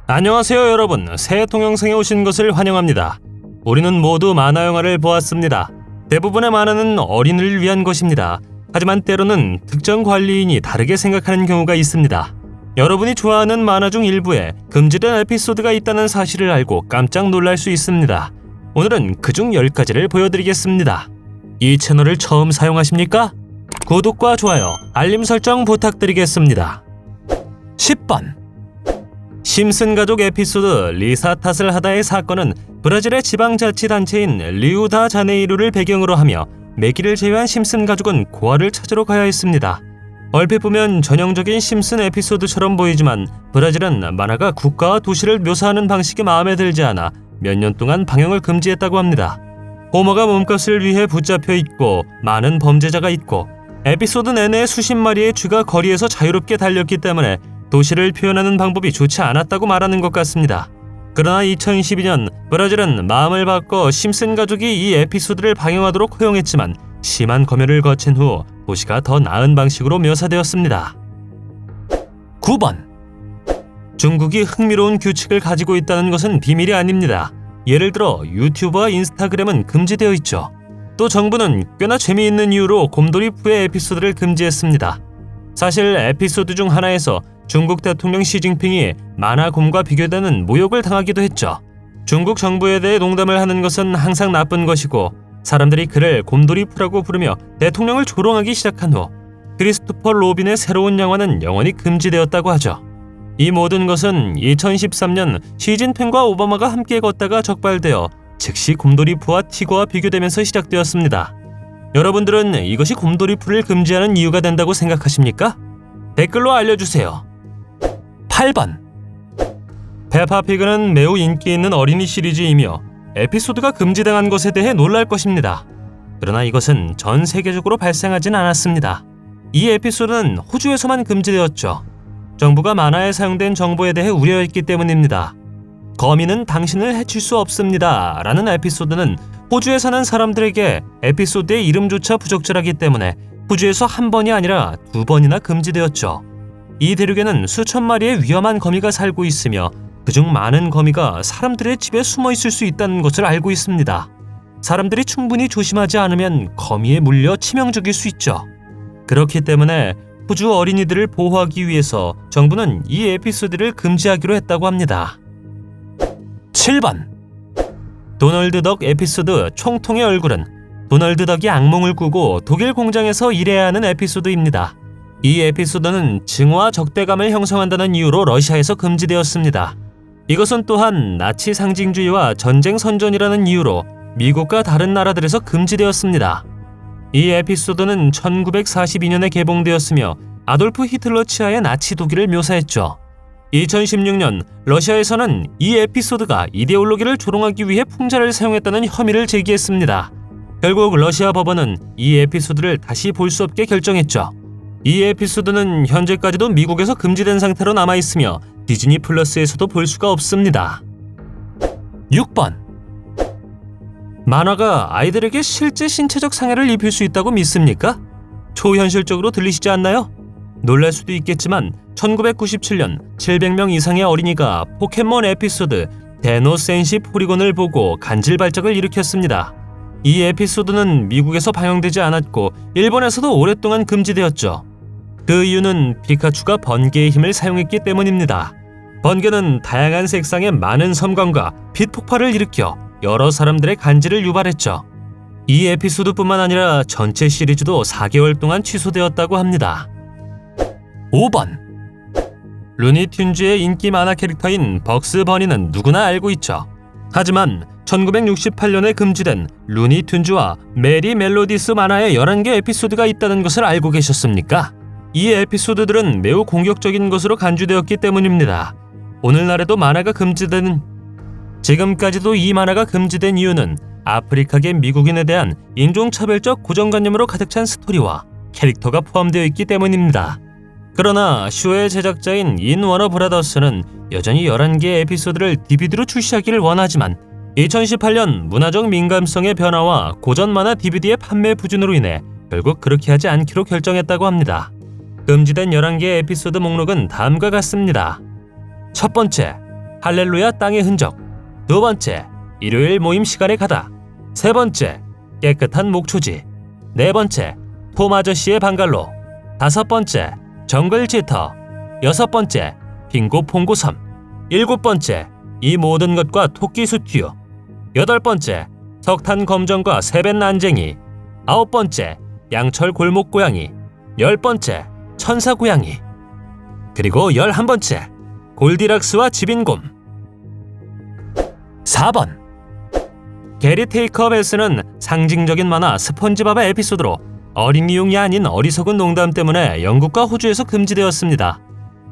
안녕하세요 여러분, 새 동영상에 오신 것을 환영합니다. 우리는 모두 만화 영화를 보았습니다. 대부분의 만화는 어린이를 위한 것입니다. 하지만 때로는 특정 관리인이 다르게 생각하는 경우가 있습니다. 여러분이 좋아하는 만화 중 일부에 금지된 에피소드가 있다는 사실을 알고 깜짝 놀랄 수 있습니다. 오늘은 그중 10가지를 보여드리겠습니다. 이 채널을 처음 사용하십니까? 구독과 좋아요, 알림 설정 부탁드리겠습니다. 10번 심슨 가족 에피소드 리사 탓을 하다의 사건은 브라질의 지방자치단체인 리우다자네이루를 배경으로 하며 매기를 제외한 심슨 가족은 고아를 찾으러 가야 했습니다. 얼핏 보면 전형적인 심슨 에피소드처럼 보이지만 브라질은 만화가 국가와 도시를 묘사하는 방식이 마음에 들지 않아 몇 년 동안 방영을 금지했다고 합니다. 호머가 몸값을 위해 붙잡혀 있고 많은 범죄자가 있고 에피소드 내내 수십 마리의 쥐가 거리에서 자유롭게 달렸기 때문에 도시를 표현하는 방법이 좋지 않았다고 말하는 것 같습니다. 그러나 2012년 브라질은 마음을 바꿔 심슨 가족이 이 에피소드를 방영하도록 허용했지만 심한 검열을 거친 후 도시가 더 나은 방식으로 묘사되었습니다. 9번 중국이 흥미로운 규칙을 가지고 있다는 것은 비밀이 아닙니다. 예를 들어 유튜브와 인스타그램은 금지되어 있죠. 또 정부는 꽤나 재미있는 이유로 곰돌이푸의 에피소드를 금지했습니다. 사실 에피소드 중 하나에서 중국 대통령 시진핑이 만화곰과 비교되는 모욕을 당하기도 했죠. 중국 정부에 대해 농담을 하는 것은 항상 나쁜 것이고 사람들이 그를 곰돌이푸라고 부르며 대통령을 조롱하기 시작한 후 크리스토퍼 로빈의 새로운 영화는 영원히 금지되었다고 하죠. 이 모든 것은 2013년 시진핑과 오바마가 함께 걷다가 적발되어 즉시 곰돌이푸와 티거와 비교되면서 시작되었습니다. 여러분들은 이것이 곰돌이푸를 금지하는 이유가 된다고 생각하십니까? 댓글로 알려주세요. 8번 페파피그는 매우 인기 있는 어린이 시리즈이며 에피소드가 금지당한 것에 대해 놀랄 것입니다. 그러나 이것은 전 세계적으로 발생하진 않았습니다. 이 에피소드는 호주에서만 금지되었죠. 정부가 만화에 사용된 정보에 대해 우려했기 때문입니다. 거미는 당신을 해칠 수 없습니다 라는 에피소드는 호주에 사는 사람들에게 에피소드의 이름조차 부적절하기 때문에 호주에서 한 번이 아니라 2번이나 금지되었죠. 이 대륙에는 수천 마리의 위험한 거미가 살고 있으며 그중 많은 거미가 사람들의 집에 숨어 있을 수 있다는 것을 알고 있습니다. 사람들이 충분히 조심하지 않으면 거미에 물려 치명적일 수 있죠. 그렇기 때문에 호주 어린이들을 보호하기 위해서 정부는 이 에피소드를 금지하기로 했다고 합니다. 7번 도널드 덕 에피소드 총통의 얼굴은 도널드 덕이 악몽을 꾸고 독일 공장에서 일해야 하는 에피소드입니다. 이 에피소드는 증오와 적대감을 형성한다는 이유로 러시아에서 금지되었습니다. 이것은 또한 나치 상징주의와 전쟁 선전이라는 이유로 미국과 다른 나라들에서 금지되었습니다. 이 에피소드는 1942년에 개봉되었으며 아돌프 히틀러 치하의 나치 독일을 묘사했죠. 2016년 러시아에서는 이 에피소드가 이데올로기를 조롱하기 위해 풍자를 사용했다는 혐의를 제기했습니다. 결국 러시아 법원은 이 에피소드를 다시 볼 수 없게 결정했죠. 이 에피소드는 현재까지도 미국에서 금지된 상태로 남아있으며 디즈니 플러스에서도 볼 수가 없습니다. 6번 만화가 아이들에게 실제 신체적 상해를 입힐 수 있다고 믿습니까? 초현실적으로 들리시지 않나요? 놀랄 수도 있겠지만 1997년 700명 이상의 어린이가 포켓몬 에피소드 데노 센시 포리곤을 보고 간질 발작을 일으켰습니다. 이 에피소드는 미국에서 방영되지 않았고 일본에서도 오랫동안 금지되었죠. 그 이유는 피카츄가 번개의 힘을 사용했기 때문입니다. 번개는 다양한 색상의 많은 섬광과 빛 폭발을 일으켜 여러 사람들의 간질을 유발했죠. 이 에피소드뿐만 아니라 전체 시리즈도 4개월 동안 취소되었다고 합니다. 5번 루니튠즈의 인기 만화 캐릭터인 벅스 버니는 누구나 알고 있죠. 하지만 1968년에 금지된 루니튠즈와 메리 멜로디스 만화의 11개 에피소드가 있다는 것을 알고 계셨습니까? 이 에피소드들은 매우 공격적인 것으로 간주되었기 때문입니다. 오늘날에도 만화가 금지되는 지금까지도 이 만화가 금지된 이유는 아프리카계 미국인에 대한 인종차별적 고정관념으로 가득 찬 스토리와 캐릭터가 포함되어 있기 때문입니다. 그러나 쇼의 제작자인 인 워너 브라더스는 여전히 11개의 에피소드를 DVD로 출시하기를 원하지만 2018년 문화적 민감성의 변화와 고전 만화 DVD의 판매 부진으로 인해 결국 그렇게 하지 않기로 결정했다고 합니다. 금지된 11개의 에피소드 목록은 다음과 같습니다. 첫 번째, 할렐루야 땅의 흔적. 두 번째, 일요일 모임 시간에 가다. 세 번째, 깨끗한 목초지. 네 번째, 톰 아저씨의 방갈로. 다섯 번째, 정글 지터. 여섯 번째, 빙고 퐁고 섬. 일곱 번째, 이 모든 것과 토끼 스튜. 여덟 번째, 석탄 검정과 세뱃 난쟁이. 아홉 번째, 양철 골목 고양이. 열 번째, 천사 고양이. 그리고 11번째, 골디락스와 지빈곰. 4번, 게리 테이커 베스는 상징적인 만화 스폰지밥의 에피소드로 어린이용이 아닌 어리석은 농담 때문에 영국과 호주에서 금지되었습니다.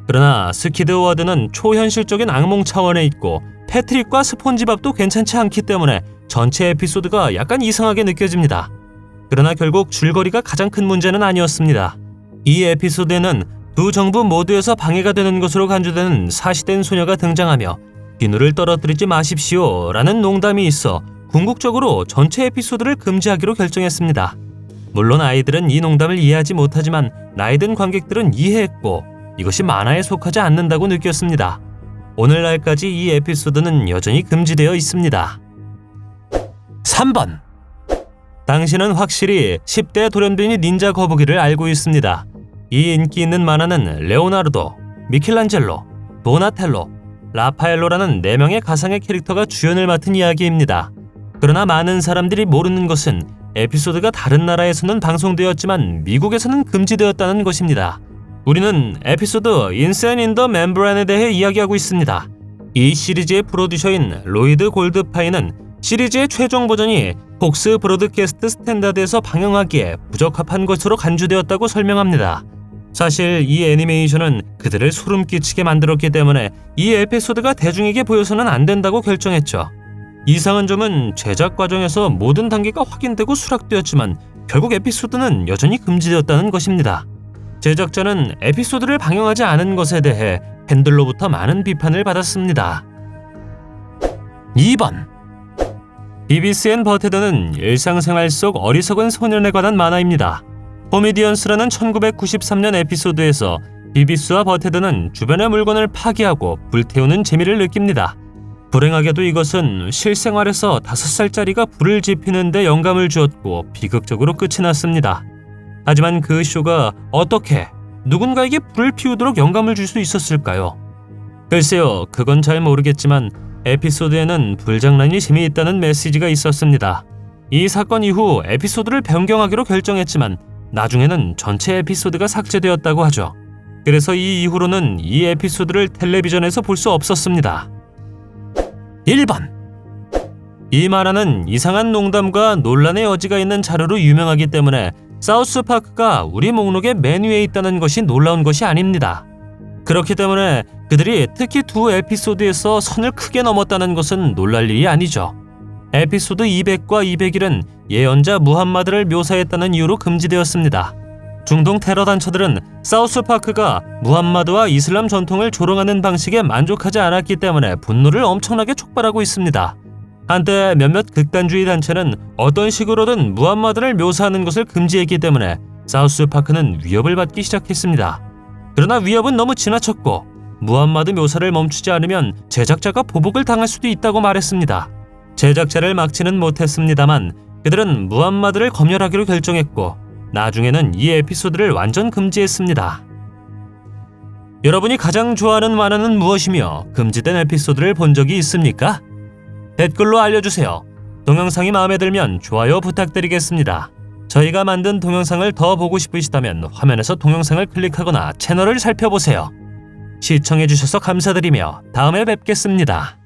그러나 스퀴드워드는 초현실적인 악몽 차원에 있고 패트릭과 스폰지밥도 괜찮지 않기 때문에 전체 에피소드가 약간 이상하게 느껴집니다. 그러나 결국 줄거리가 가장 큰 문제는 아니었습니다. 이 에피소드에는 두 정부 모두에서 방해가 되는 것으로 간주되는 사시된 소녀가 등장하며 비누를 떨어뜨리지 마십시오 라는 농담이 있어 궁극적으로 전체 에피소드를 금지하기로 결정했습니다. 물론 아이들은 이 농담을 이해하지 못하지만 나이 든 관객들은 이해했고 이것이 만화에 속하지 않는다고 느꼈습니다. 오늘날까지 이 에피소드는 여전히 금지되어 있습니다. 3번, 당신은 확실히 10대 돌연변이 닌자 거북이를 알고 있습니다. 이 인기 있는 만화는 레오나르도, 미켈란젤로, 도나텔로, 라파엘로라는 4명의 가상의 캐릭터가 주연을 맡은 이야기입니다. 그러나 많은 사람들이 모르는 것은 에피소드가 다른 나라에서는 방송되었지만 미국에서는 금지되었다는 것입니다. 우리는 에피소드 인센 인 더 멤브란에 대해 이야기하고 있습니다. 이 시리즈의 프로듀서인 로이드 골드파이는 시리즈의 최종 버전이 폭스 브로드캐스트 스탠다드에서 방영하기에 부적합한 것으로 간주되었다고 설명합니다. 사실 이 애니메이션은 그들을 소름 끼치게 만들었기 때문에 이 에피소드가 대중에게 보여서는 안 된다고 결정했죠. 이상한 점은 제작 과정에서 모든 단계가 확인되고 수락되었지만 결국 에피소드는 여전히 금지되었다는 것입니다. 제작자는 에피소드를 방영하지 않은 것에 대해 팬들로부터 많은 비판을 받았습니다. 2번, 비비스 앤 버테드는 일상생활 속 어리석은 소년에 관한 만화입니다. 코미디언스라는 1993년 에피소드에서 비비스와 버테드는 주변의 물건을 파괴하고 불태우는 재미를 느낍니다. 불행하게도 이것은 실생활에서 5살짜리가 불을 지피는 데 영감을 주었고 비극적으로 끝이 났습니다. 하지만 그 쇼가 어떻게 누군가에게 불을 피우도록 영감을 줄 수 있었을까요? 글쎄요, 그건 잘 모르겠지만 에피소드에는 불장난이 재미있다는 메시지가 있었습니다. 이 사건 이후 에피소드를 변경하기로 결정했지만 나중에는 전체 에피소드가 삭제되었다고 하죠. 그래서 이 이후로는 이 에피소드를 텔레비전에서 볼 수 없었습니다. 1번, 이 만화는 이상한 농담과 논란의 여지가 있는 자료로 유명하기 때문에 사우스파크가 우리 목록의 맨 위에 있다는 것이 놀라운 것이 아닙니다. 그렇기 때문에 그들이 특히 두 에피소드에서 선을 크게 넘었다는 것은 놀랄 일이 아니죠. 에피소드 200과 201은 예언자 무함마드를 묘사했다는 이유로 금지되었습니다. 중동 테러 단체들은 사우스파크가 무함마드와 이슬람 전통을 조롱하는 방식에 만족하지 않았기 때문에 분노를 엄청나게 촉발하고 있습니다. 한때 몇몇 극단주의 단체는 어떤 식으로든 무함마드를 묘사하는 것을 금지했기 때문에 사우스파크는 위협을 받기 시작했습니다. 그러나 위협은 너무 지나쳤고 무함마드 묘사를 멈추지 않으면 제작자가 보복을 당할 수도 있다고 말했습니다. 제작자를 막지는 못했습니다만 그들은 무함마드를 검열하기로 결정했고 나중에는 이 에피소드를 완전 금지했습니다. 여러분이 가장 좋아하는 만화는 무엇이며 금지된 에피소드를 본 적이 있습니까? 댓글로 알려주세요. 동영상이 마음에 들면 좋아요 부탁드리겠습니다. 저희가 만든 동영상을 더 보고 싶으시다면 화면에서 동영상을 클릭하거나 채널을 살펴보세요. 시청해주셔서 감사드리며 다음에 뵙겠습니다.